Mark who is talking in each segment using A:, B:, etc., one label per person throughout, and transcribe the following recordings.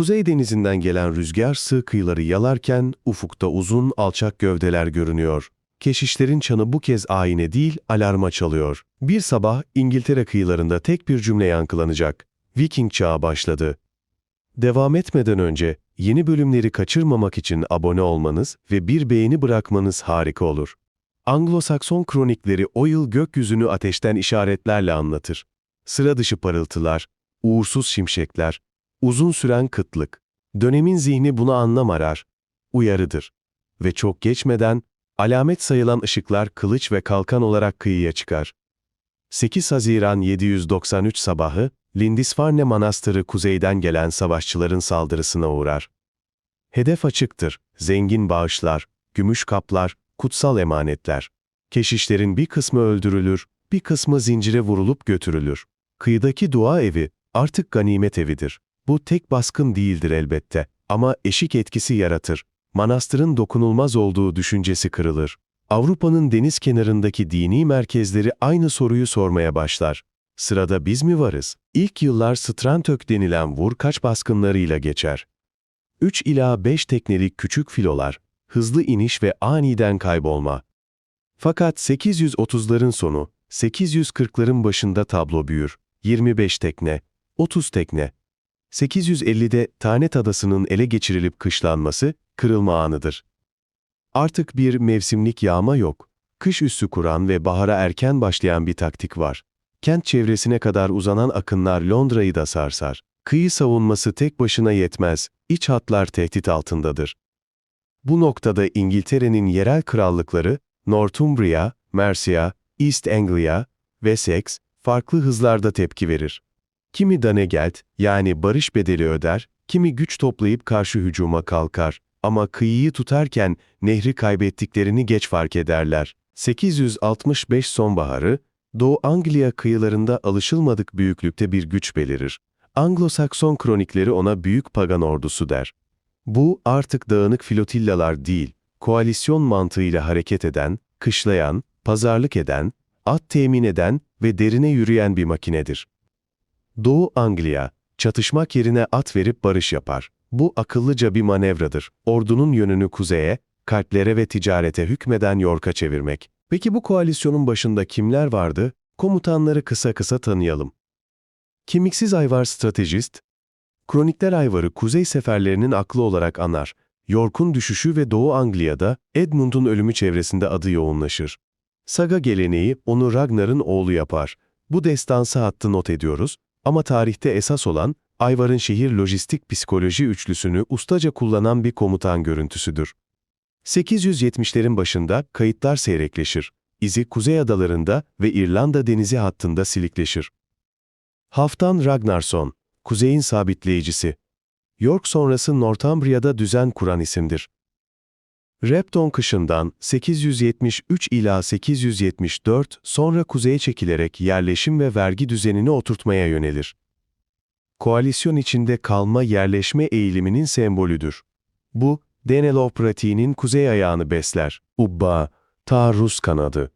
A: Kuzey denizinden gelen rüzgar sığ kıyıları yalarken ufukta uzun, alçak gövdeler görünüyor. Keşişlerin çanı bu kez ayine değil, alarma çalıyor. Bir sabah İngiltere kıyılarında tek bir cümle yankılanacak. Viking çağı başladı. Devam etmeden önce yeni bölümleri kaçırmamak için abone olmanız ve bir beğeni bırakmanız harika olur. Anglo-Sakson kronikleri o yıl gökyüzünü ateşten işaretlerle anlatır. Sıra dışı parıltılar, uğursuz şimşekler, uzun süren kıtlık. Dönemin zihni buna anlam arar, uyarıdır. Ve çok geçmeden alamet sayılan ışıklar kılıç ve kalkan olarak kıyıya çıkar. 8 Haziran 793 sabahı, Lindisfarne Manastırı kuzeyden gelen savaşçıların saldırısına uğrar. Hedef açıktır, zengin bağışlar, gümüş kaplar, kutsal emanetler. Keşişlerin bir kısmı öldürülür, bir kısmı zincire vurulup götürülür. Kıyıdaki dua evi artık ganimet evidir. Bu tek baskın değildir elbette ama eşik etkisi yaratır. Manastırın dokunulmaz olduğu düşüncesi kırılır. Avrupa'nın deniz kenarındaki dini merkezleri aynı soruyu sormaya başlar. Sırada biz mi varız? İlk yıllar Strantök denilen vur-kaç baskınlarıyla geçer. 3 ila 5 teknelik küçük filolar, hızlı iniş ve aniden kaybolma. Fakat 830'ların sonu, 840'ların başında tablo büyür. 25 tekne, 30 tekne. 850'de Tanet Adası'nın ele geçirilip kışlanması, kırılma anıdır. Artık bir mevsimlik yağma yok. Kış üssü kuran ve bahara erken başlayan bir taktik var. Kent çevresine kadar uzanan akınlar Londra'yı da sarsar. Kıyı savunması tek başına yetmez, iç hatlar tehdit altındadır. Bu noktada İngiltere'nin yerel krallıkları, Northumbria, Mercia, East Anglia, Wessex, farklı hızlarda tepki verir. Kimi Danegeld, yani barış bedeli öder, kimi güç toplayıp karşı hücuma kalkar. Ama kıyıyı tutarken nehri kaybettiklerini geç fark ederler. 865 sonbaharı, Doğu Anglia kıyılarında alışılmadık büyüklükte bir güç belirir. Anglo-Sakson kronikleri ona Büyük Pagan Ordusu der. Bu artık dağınık flotillalar değil, koalisyon mantığıyla hareket eden, kışlayan, pazarlık eden, at temin eden ve derine yürüyen bir makinedir. Doğu Anglia, çatışmak yerine at verip barış yapar. Bu akıllıca bir manevradır. Ordunun yönünü kuzeye, kalplere ve ticarete hükmeden York'a çevirmek. Peki bu koalisyonun başında kimler vardı? Komutanları kısa kısa tanıyalım. Kemiksiz Ayvar stratejist, kronikler Ayvar'ı kuzey seferlerinin aklı olarak anar. York'un düşüşü ve Doğu Anglia'da Edmund'un ölümü çevresinde adı yoğunlaşır. Saga geleneği onu Ragnar'ın oğlu yapar. Bu destansı hattı not ediyoruz ama tarihte esas olan Ayvar'ın şehir lojistik psikoloji üçlüsünü ustaca kullanan bir komutan görüntüsüdür. 870'lerin başında kayıtlar seyrekleşir. İzi Kuzey Adalarında ve İrlanda denizi hattında silikleşir. Halfdan Ragnarsson, Kuzey'in sabitleyicisi. York sonrası Northumbria'da düzen kuran isimdir. Repton kışından 873 ila 874 sonra kuzeye çekilerek yerleşim ve vergi düzenini oturtmaya yönelir. Koalisyon içinde kalma yerleşme eğiliminin sembolüdür. Bu, Danelaw pratiğinin kuzey ayağını besler. Ubba, taarruz kanadı.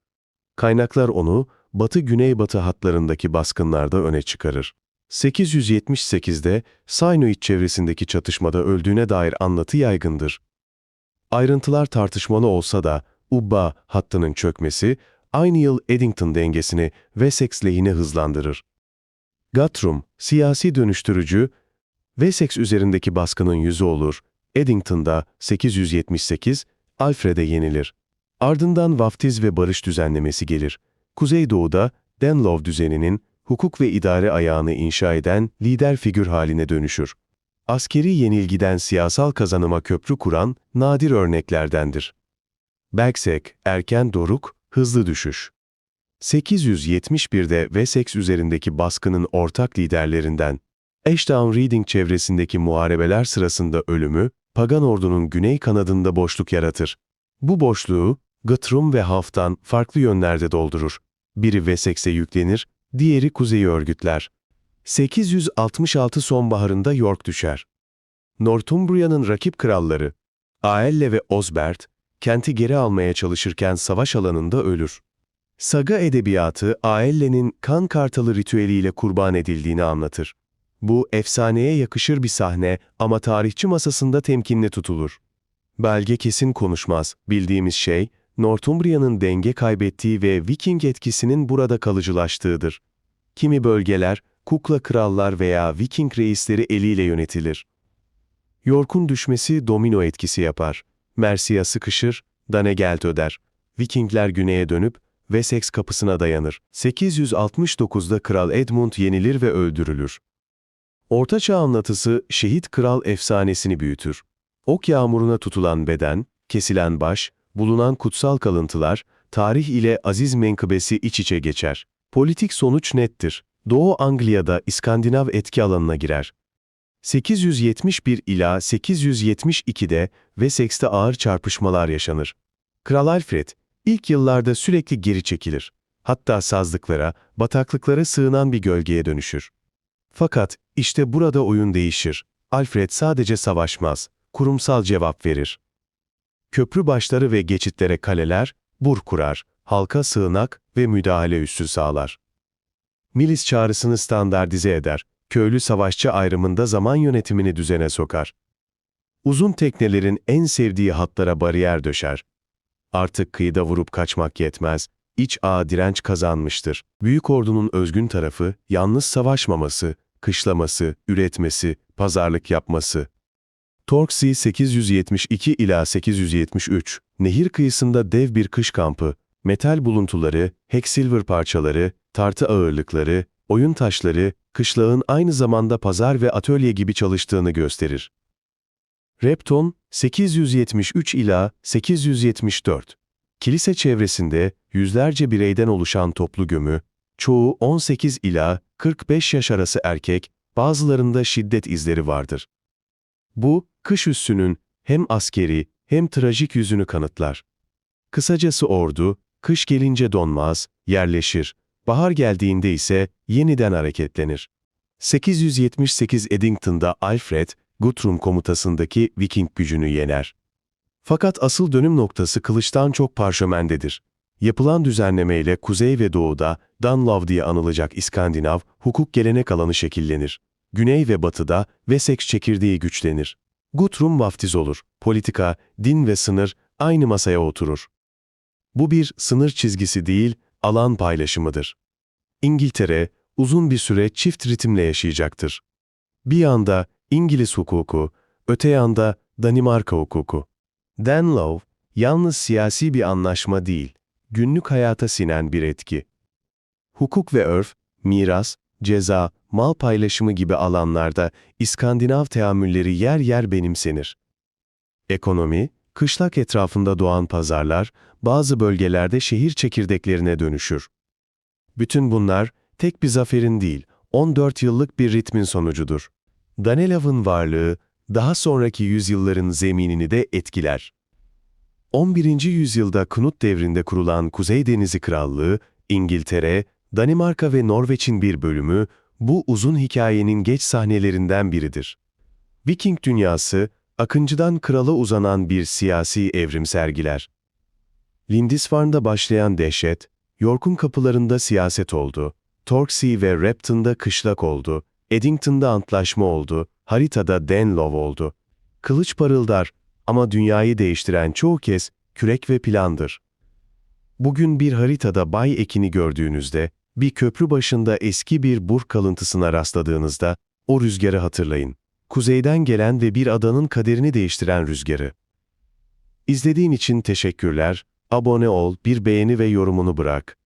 A: Kaynaklar onu, batı-güneybatı hatlarındaki baskınlarda öne çıkarır. 878'de Sinoit çevresindeki çatışmada öldüğüne dair anlatı yaygındır. Ayrıntılar tartışmalı olsa da, Ubba hattının çökmesi, aynı yıl Eddington dengesini Wessex lehine hızlandırır. Guthrum, siyasi dönüştürücü, Wessex üzerindeki baskının yüzü olur. Eddington'da 878, Alfred'e yenilir. Ardından vaftiz ve barış düzenlemesi gelir. Kuzeydoğu'da Danelaw düzeninin hukuk ve idare ayağını inşa eden lider figür haline dönüşür. Askeri yenilgiden siyasal kazanıma köprü kuran nadir örneklerdendir. Bergsek, erken doruk, hızlı düşüş. 871'de Wessex üzerindeki baskının ortak liderlerinden, Ashdown Reading çevresindeki muharebeler sırasında ölümü, Pagan ordunun güney kanadında boşluk yaratır. Bu boşluğu, Guthrum ve Halfdan farklı yönlerde doldurur. Biri Wessex'e yüklenir, diğeri kuzeyi örgütler. 866 sonbaharında York düşer. Northumbria'nın rakip kralları, Aelle ve Osbert, kenti geri almaya çalışırken savaş alanında ölür. Saga edebiyatı Aelle'nin kan kartalı ritüeliyle kurban edildiğini anlatır. Bu, efsaneye yakışır bir sahne ama tarihçi masasında temkinli tutulur. Belge kesin konuşmaz. Bildiğimiz şey, Northumbria'nın denge kaybettiği ve Viking etkisinin burada kalıcılaştığıdır. Kimi bölgeler, kukla krallar veya Viking reisleri eliyle yönetilir. York'un düşmesi domino etkisi yapar. Mercia sıkışır, Danegeld öder. Vikingler güneye dönüp Wessex kapısına dayanır. 869'da Kral Edmund yenilir ve öldürülür. Ortaçağ anlatısı şehit kral efsanesini büyütür. Ok yağmuruna tutulan beden, kesilen baş, bulunan kutsal kalıntılar, tarih ile aziz menkıbesi iç içe geçer. Politik sonuç nettir. Doğu Anglia'da İskandinav etki alanına girer. 871 ila 872'de Wessex'te ağır çarpışmalar yaşanır. Kral Alfred, ilk yıllarda sürekli geri çekilir. Hatta sazlıklara, bataklıklara sığınan bir gölgeye dönüşür. Fakat işte burada oyun değişir. Alfred sadece savaşmaz, kurumsal cevap verir. Köprü başları ve geçitlere kaleler, bur kurar, halka sığınak ve müdahale üssü sağlar. Milis çağrısını standartize eder, köylü savaşçı ayrımında zaman yönetimini düzene sokar. Uzun teknelerin en sevdiği hatlara bariyer döşer. Artık kıyıda vurup kaçmak yetmez, iç ağa direnç kazanmıştır. Büyük ordunun özgün tarafı, yalnız savaşmaması, kışlaması, üretmesi, pazarlık yapması. Torksey 872 ila 873, nehir kıyısında dev bir kış kampı, metal buluntuları, Hacksilver parçaları, tartı ağırlıkları, oyun taşları, kışlağın aynı zamanda pazar ve atölye gibi çalıştığını gösterir. Repton, 873 ila 874. Kilise çevresinde yüzlerce bireyden oluşan toplu gömü, çoğu 18 ila 45 yaş arası erkek, bazılarında şiddet izleri vardır. Bu, kış üssünün hem askeri hem trajik yüzünü kanıtlar. Kısacası ordu, kış gelince donmaz, yerleşir, bahar geldiğinde ise yeniden hareketlenir. 878 Edington'da Alfred, Guthrum komutasındaki Viking gücünü yener. Fakat asıl dönüm noktası kılıçtan çok parşömendedir. Yapılan düzenlemeyle kuzey ve doğuda Danelaw diye anılacak İskandinav hukuk gelenek alanı şekillenir. Güney ve batıda Wessex çekirdeği güçlenir. Guthrum vaftiz olur. Politika, din ve sınır aynı masaya oturur. Bu bir sınır çizgisi değil, alan paylaşımıdır. İngiltere, uzun bir süre çift ritimle yaşayacaktır. Bir yanda İngiliz hukuku, öte yanda Danimarka hukuku. Danelaw, yalnız siyasi bir anlaşma değil, günlük hayata sinen bir etki. Hukuk ve örf, miras, ceza, mal paylaşımı gibi alanlarda İskandinav teamülleri yer yer benimsenir. Ekonomi, kışlak etrafında doğan pazarlar, bazı bölgelerde şehir çekirdeklerine dönüşür. Bütün bunlar, tek bir zaferin değil, 14 yıllık bir ritmin sonucudur. Danelaw'ın varlığı, daha sonraki yüzyılların zeminini de etkiler. 11. yüzyılda Knut devrinde kurulan Kuzey Denizi Krallığı, İngiltere, Danimarka ve Norveç'in bir bölümü, bu uzun hikayenin geç sahnelerinden biridir. Viking dünyası, akıncıdan krala uzanan bir siyasi evrim sergiler. Lindisfarne'da başlayan dehşet, York'un kapılarında siyaset oldu, Torksey ve Repton'da kışlak oldu, Edington'da antlaşma oldu, haritada Danelaw oldu. Kılıç parıldar ama dünyayı değiştiren çoğu kez kürek ve plandır. Bugün bir haritada Bay Ekin'i gördüğünüzde, bir köprü başında eski bir bur kalıntısına rastladığınızda, o rüzgarı hatırlayın. Kuzeyden gelen ve bir adanın kaderini değiştiren rüzgarı. İzlediğin için teşekkürler, abone ol, bir beğeni ve yorumunu bırak.